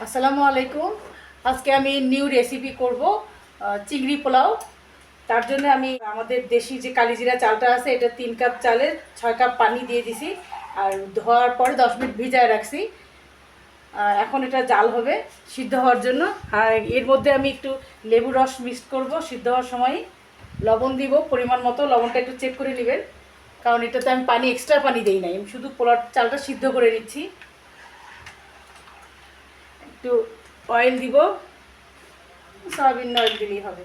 আসসালামু আলাইকুম। আজকে আমি নিউ রেসিপি করব চিংড়ি পোলাও। তার জন্য আমি আমাদের দেশি যে কালিজিরা চালটা আছে, এটা 3 কাপ চালে 6 কাপ পানি দিয়ে দিছি আর ধোয়ার পরে 10 মিনিট ভিজায় রাখছি। এখন এটা জাল হবে সিদ্ধ হওয়ার জন্য। আর এর মধ্যে আমি একটু লেবু রস মিক্স করব সিদ্ধ হওয়ার সময়। লবণ দিব পরিমাণ মতো, লবণটা একটু চেক করে নেবেন, কারণ এটাতে আমি পানি এক্সট্রা পানি দিই নাই, আমি শুধু পোলাও চালটা সিদ্ধ করে নিচ্ছি। একটু অয়েল দিব, সয়াবিন অয়েল দিলেই হবে।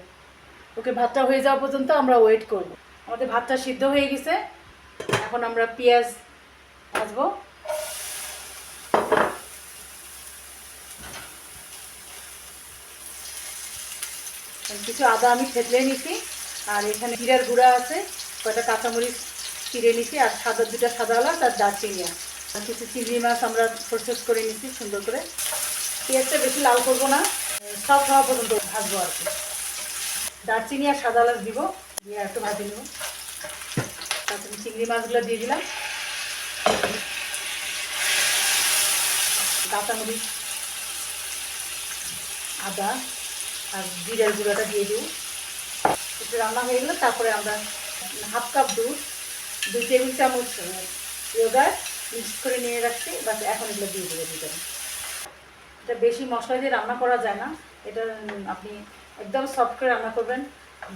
ওকে, ভাতটা হয়ে যাওয়া পর্যন্ত আমরা ওয়েট করব। আমাদের ভাতটা সিদ্ধ হয়ে গেছে, এখন আমরা পেঁয়াজ ভাজবো। কিছু আদা আমি থেতলে নিছি, আর এখানে জিরার গুঁড়া আছে, কয়টা কাঁচামরিচ চিড়ে নিছি, আর দুটা সাদা এলাচ আর দারচিনি। আর কিছু চিংড়ি মাছ আমরা প্রসেস করে নিছি সুন্দর করে। পেঁয়াজটা বেশি লাল করবো না, সফট হওয়া পর্যন্ত ভাজবো আর কি। দারচিনি আর সাদা এলাচ দিব, দিয়ে একটু ভাজে নেব। তারপরে চিংড়ি মাছগুলো দিয়ে দিলাম, কাঁচামরিচ, আদা আর জিরার গুঁড়াটা দিয়ে দিব। একটু রান্না হয়ে গেলে তারপরে আমরা হাফ কাপ দুধ, 2 টেবিল চামচ ইয়োগার্ট মিক্স করে নিয়ে রাখছি, বাস এখন এগুলো দিয়ে দেবো ভিতরে। এটা বেশি মশলা দিয়ে রান্না করা যায় না, এটা আপনি একদম সফট করে রান্না করবেন,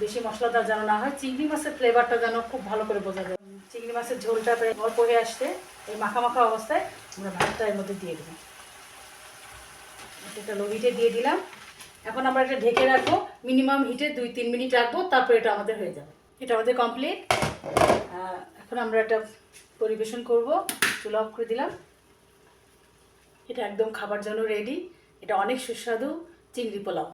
বেশি মশলাদার যেন না হয়। চিংড়ি মাছের ফ্লেভারটা যেন খুব ভালো করে বোঝা যায়। চিংড়ি মাছের ঝোলটা প্রায় অল্প হয়ে আসছে, এই মাখা মাখা অবস্থায় আমরা ভাতটা এর মধ্যে দিয়ে দেবো। এটা লো হিটে দিয়ে দিলাম। এখন আমরা এটা ঢেকে রাখবো, মিনিমাম হিটে 2-3 মিনিট রাখবো, তারপর এটা আমাদের হয়ে যাবে। এটা আমাদের কমপ্লিট। এখন আমরা এটা পরিবেশন করব। চুলা অফ করে দিলাম। এটা একদম খাবার জন্য রেডি। এটা অনেক সুস্বাদু চিংড়ি পোলাও।